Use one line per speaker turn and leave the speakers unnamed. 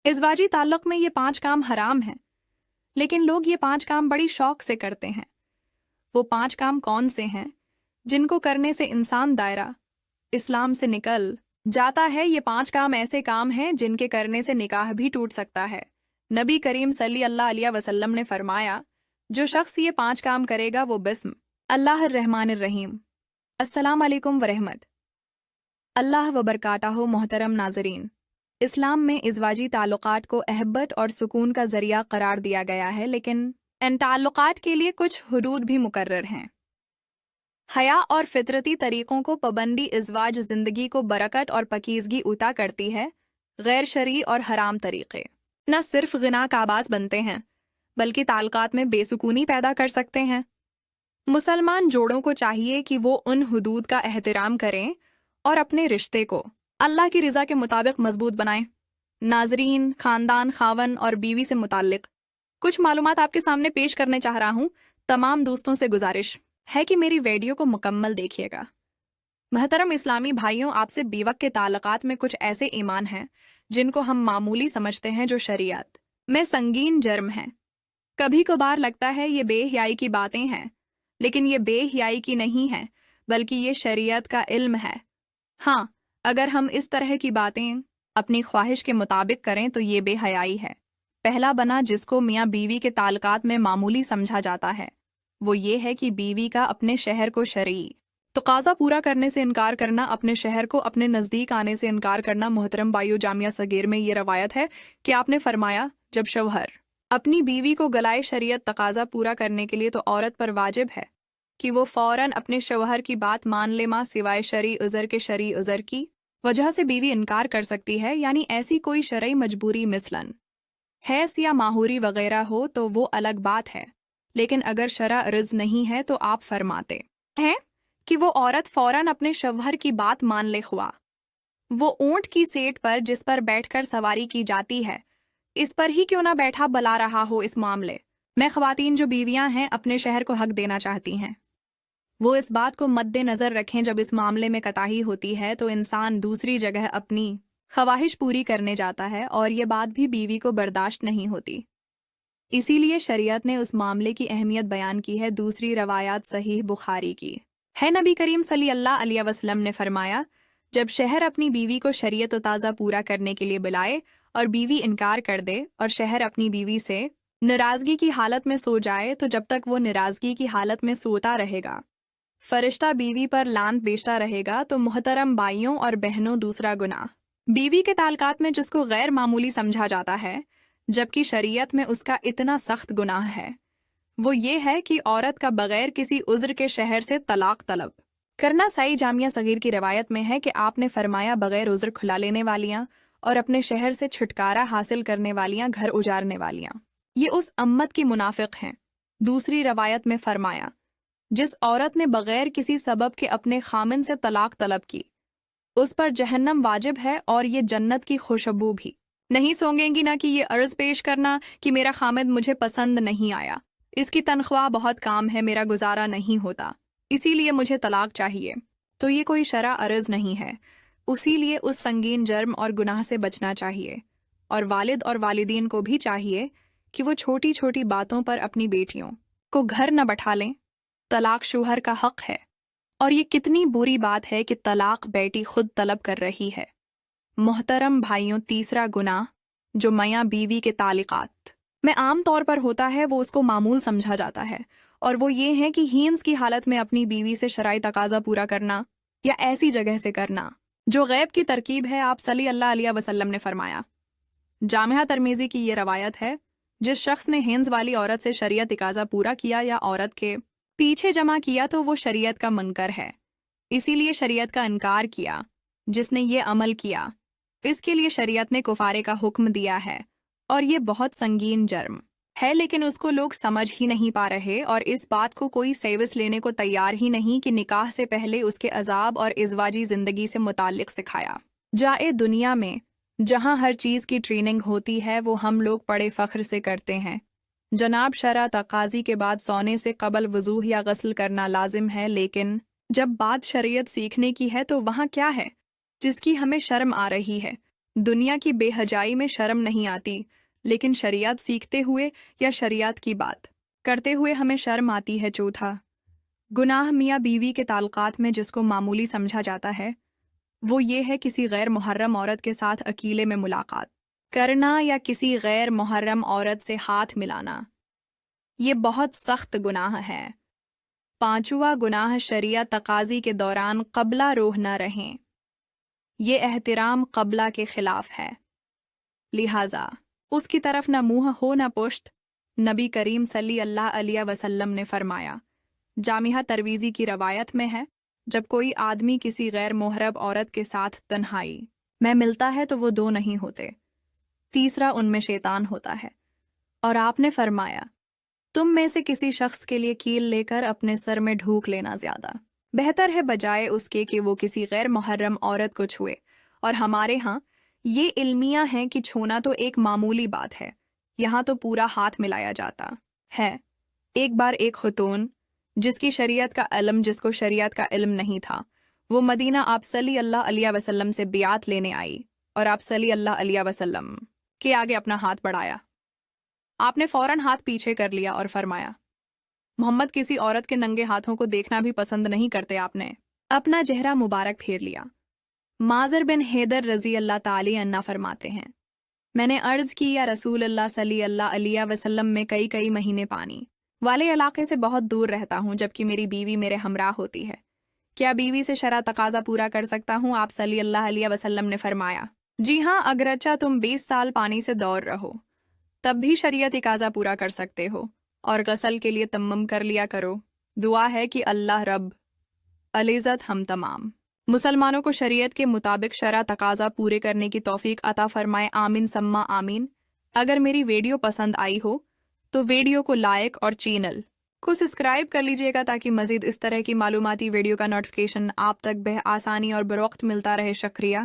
इज़वाजी ताल्लुक़ में ये 5 काम हराम हैं, लेकिन लोग ये 5 काम बड़ी शौक से करते हैं। वो 5 काम कौन से हैं जिनको करने से इंसान दायरा इस्लाम से निकल जाता है? ये 5 काम ऐसे काम हैं जिनके करने से निकाह भी टूट सकता है। नबी करीम सल्लल्लाहु अलैहि वसल्लम ने फरमाया, जो शख्स ये 5 काम करेगा वो बिस्म अल्लाह रहमान रहीम अस्सलाम वालेकुम वरहमत अल्लाह व बरकातहू। मोहतरम नाजरीन, इस्लाम में इज़वाजी ताल्लुकात को अहब्बत और सुकून का जरिया करार दिया गया है, लेकिन इन ताल्लुकात के लिए कुछ हुदूद भी मुकर्रर हैं। हया और फितरती तरीक़ों को पाबंदी इज़वाज ज़िंदगी को बरकत और पकीज़गी उता करती है। गैर शरई और हराम तरीक़े न सिर्फ गिना का आबास बनते हैं, बल्कि ताल्लुकात में बेसुकूनी पैदा कर सकते हैं। मुसलमान जोड़ों को चाहिए कि वो उन हुदूद का एहतराम करें और अपने रिश्ते को अल्लाह की रज़ा के मुताबिक मजबूत बनाएं। नाजरीन, खानदान, खावन और बीवी से मुताल्लिक कुछ मालूमात आपके सामने पेश करने चाह रहा हूँ। तमाम दोस्तों से गुजारिश है कि मेरी वीडियो को मुकम्मल देखिएगा। महतरम इस्लामी भाइयों, आपसे बेवक के ताल्लुकात में कुछ ऐसे ईमान हैं जिनको हम मामूली समझते हैं, जो शरीयत में संगीन जर्म हैं। कभी कभार लगता है ये बेहयाई की बातें हैं, लेकिन ये बेहयाई की नहीं है, बल्कि ये शरीयत का इल्म है। हाँ, अगर हम इस तरह की बातें अपनी ख्वाहिश के मुताबिक करें तो ये बेहयाई है। पहला बना जिसको मियाँ बीवी के ताल्लुकात में मामूली समझा जाता है, वो ये है कि बीवी का अपने शहर को शरई तकाज़ा पूरा करने से इनकार करना, अपने शहर को अपने नज़दीक आने से इनकार करना। मोहतरम बाइयो, जामिया सगीर में ये रवायत है कि आपने फरमाया, जब शौहर अपनी बीवी को गलाए शरीयत तकाज़ा पूरा करने के लिए, तो औरत पर वाजिब है कि वो फ़ौरन अपने शौहर की बात मान ले, माँ सिवाय शरई उज़र के। शरई उज़र की वजह से बीवी इनकार कर सकती है, यानी ऐसी कोई शरई मजबूरी मिसलन हैस या माहूरी वगैरह हो तो वो अलग बात है। लेकिन अगर शरा अर्ज़ नहीं है तो आप फरमाते हैं कि वो औरत फ़ौरन अपने शौहर की बात मान ले, ख्वा वो ऊँट की सेट पर जिस पर बैठकर सवारी की जाती है, इस पर ही क्यों ना बैठा बला रहा हो। इस मामले में ख़वातीन जो बीवियां हैं अपने शहर को हक देना चाहती हैं, वो इस बात को मद्देनज़र रखें, जब इस मामले में कताही होती है तो इंसान दूसरी जगह अपनी ख्वाहिश पूरी करने जाता है और ये बात भी बीवी को बर्दाश्त नहीं होती। इसीलिए शरीयत ने उस मामले की अहमियत बयान की है। दूसरी रवायात सहीह बुखारी की है। नबी करीम सल्लल्लाहु अलैहि वसल्लम ने फरमाया, जब शहर अपनी बीवी को शरीयत व ताज़ा पूरा करने के लिए बुलाए और बीवी इनकार कर दे और शहर अपनी बीवी से नाराज़गी की हालत में सो जाए, तो जब तक वो नाराज़गी की हालत में सोता रहेगा, फरिश्ता बीवी पर लानत बेचता रहेगा। तो मोहतरम भाइयों और बहनों, दूसरा गुनाह बीवी के ताल्लुकात में जिसको गैर मामूली समझा जाता है, जबकि शरीयत में उसका इतना सख्त गुनाह है, वो ये है कि औरत का बगैर किसी उज़्र के शहर से तलाक तलब करना। सही जामिया सगीर की रवायत में है कि आपने फरमाया, बगैर उज़्र खुला लेने वालियाँ और अपने शहर से छुटकारा हासिल करने वालियाँ, घर उजाड़ने वालियाँ, ये उस अम्मत की मुनाफिक हैं। दूसरी रवायत में फरमाया, जिस औरत ने बगैर किसी सबब के अपने खामिन से तलाक तलब की, उस पर जहन्नम वाजिब है और ये जन्नत की खुशबू भी नहीं सोंगेंगी। ना कि ये अर्ज़ पेश करना कि मेरा खामिद मुझे पसंद नहीं आया, इसकी तनख्वाह बहुत काम है, मेरा गुजारा नहीं होता, इसीलिए मुझे तलाक चाहिए। तो ये कोई शरा अर्ज़ नहीं है। उसीलिए उस संगीन जर्म और गुनाह से बचना चाहिए। और वालिद और वालिदीन को भी चाहिए कि वो छोटी छोटी बातों पर अपनी बेटियों को घर न बैठा लें। तलाक शौहर का हक है, और ये कितनी बुरी बात है कि तलाक बेटी खुद तलब कर रही है। मोहतरम भाइयों, तीसरा गुनाह जो मियाँ बीवी के ताल्लुकात में आम तौर पर होता है, वो उसको मामूल समझा जाता है, और वो ये है कि हींस की हालत में अपनी बीवी से शराई तकाजा पूरा करना या ऐसी जगह से करना जो गैब की तरकीब है। आप सल्लल्लाहु अलैहि वसल्लम ने फरमाया, जामिया तिर्मिज़ी की ये रवायत है, जिस शख्स ने हिंस वाली औरत से शरीयत तकाजा पूरा किया या औरत के पीछे जमा किया, तो वो शरीयत का मुनकर है, इसीलिए शरीयत का इनकार किया। जिसने ये अमल किया, इसके लिए शरीयत ने कुफारे का हुक्म दिया है, और ये बहुत संगीन जर्म है, लेकिन उसको लोग समझ ही नहीं पा रहे और इस बात को कोई सेविस लेने को तैयार ही नहीं कि निकाह से पहले उसके अजाब और इज़वाजी ज़िंदगी से मुताल्लिक सिखाया जाए। दुनिया में जहाँ हर चीज़ की ट्रेनिंग होती है, वो हम लोग बड़े फ़ख्र से करते हैं। जनाब, शरा तकाज़ी के बाद सोने से कबल वज़ूह या गस्ल करना लाजिम है, लेकिन जब बात शरीयत सीखने की है तो वहाँ क्या है जिसकी हमें शर्म आ रही है? دنیا کی بے حجائی میں شرم نہیں آتی، لیکن شریعت سیکھتے ہوئے یا شریعت کی بات کرتے ہوئے ہمیں شرم آتی ہے۔ چوتھا، گناہ میاں بیوی کے تعلقات میں جس کو معمولی سمجھا جاتا ہے وہ یہ ہے کسی غیر محرم عورت کے ساتھ اکیلے میں ملاقات کرنا یا کسی غیر محرم عورت سے ہاتھ ملانا۔ یہ بہت سخت گناہ ہے۔ پانچواں گناہ شریعت تقاضی کے دوران قبلہ روح نہ رہیں۔ یہ احترام قبلہ کے خلاف ہے، لہٰذا اس کی طرف نہ منہ ہو نہ پشت۔ نبی کریم صلی اللہ علیہ وسلم نے فرمایا، جامعہ ترمذی کی روایت میں ہے، جب کوئی آدمی کسی غیر محرم عورت کے ساتھ تنہائی میں ملتا ہے تو وہ دو نہیں ہوتے، تیسرا ان میں شیطان ہوتا ہے۔ اور آپ نے فرمایا، تم میں سے کسی شخص کے لیے کیل لے کر اپنے سر میں ڈھونک لینا زیادہ بہتر ہے بجائے اس کے کہ وہ کسی غیر محرم عورت کو چھوئے۔ اور ہمارے ہاں یہ علمیہ ہیں کہ چھونا تو ایک معمولی بات ہے، یہاں تو پورا ہاتھ ملایا جاتا ہے۔ ایک بار ایک خاتون جس کو شریعت کا علم نہیں تھا، وہ مدینہ آپ صلی اللہ علیہ وسلم سے بیعت لینے آئی اور آپ صلی اللہ علیہ وسلم کے آگے اپنا ہاتھ بڑھایا۔ آپ نے فوراً ہاتھ پیچھے کر لیا اور فرمایا، محمد کسی عورت کے ننگے ہاتھوں کو دیکھنا بھی پسند نہیں کرتے۔ آپ نے اپنا چہرہ مبارک پھیر لیا۔ مازر بن حیدر رضی اللہ تعالی عنہ فرماتے ہیں، میں نے عرض کی، یا رسول اللہ صلی اللہ علیہ وسلم، میں کئی مہینے پانی والے علاقے سے بہت دور رہتا ہوں جبکہ میری بیوی میرے ہمراہ ہوتی ہے، کیا بیوی سے شرع تقاضا پورا کر سکتا ہوں؟ آپ صلی اللہ علیہ وسلم نے فرمایا، جی ہاں، اگرچہ تم 20 سال پانی سے دور رہو تب بھی شریعت تقاضا پورا کر سکتے ہو، اور غسل کے لیے تیمم کر لیا کرو۔ دعا ہے کہ اللہ رب العزت ہم تمام مسلمانوں کو شریعت کے مطابق شرع تقاضا پورے کرنے کی توفیق عطا فرمائے، آمین ثم آمین۔ اگر میری ویڈیو پسند آئی ہو تو ویڈیو کو لائک اور چینل کو سبسکرائب کر لیجئے گا تاکہ مزید اس طرح کی معلوماتی ویڈیو کا نوٹیفیکیشن آپ تک بآسانی اور بروقت ملتا رہے۔ شکریہ۔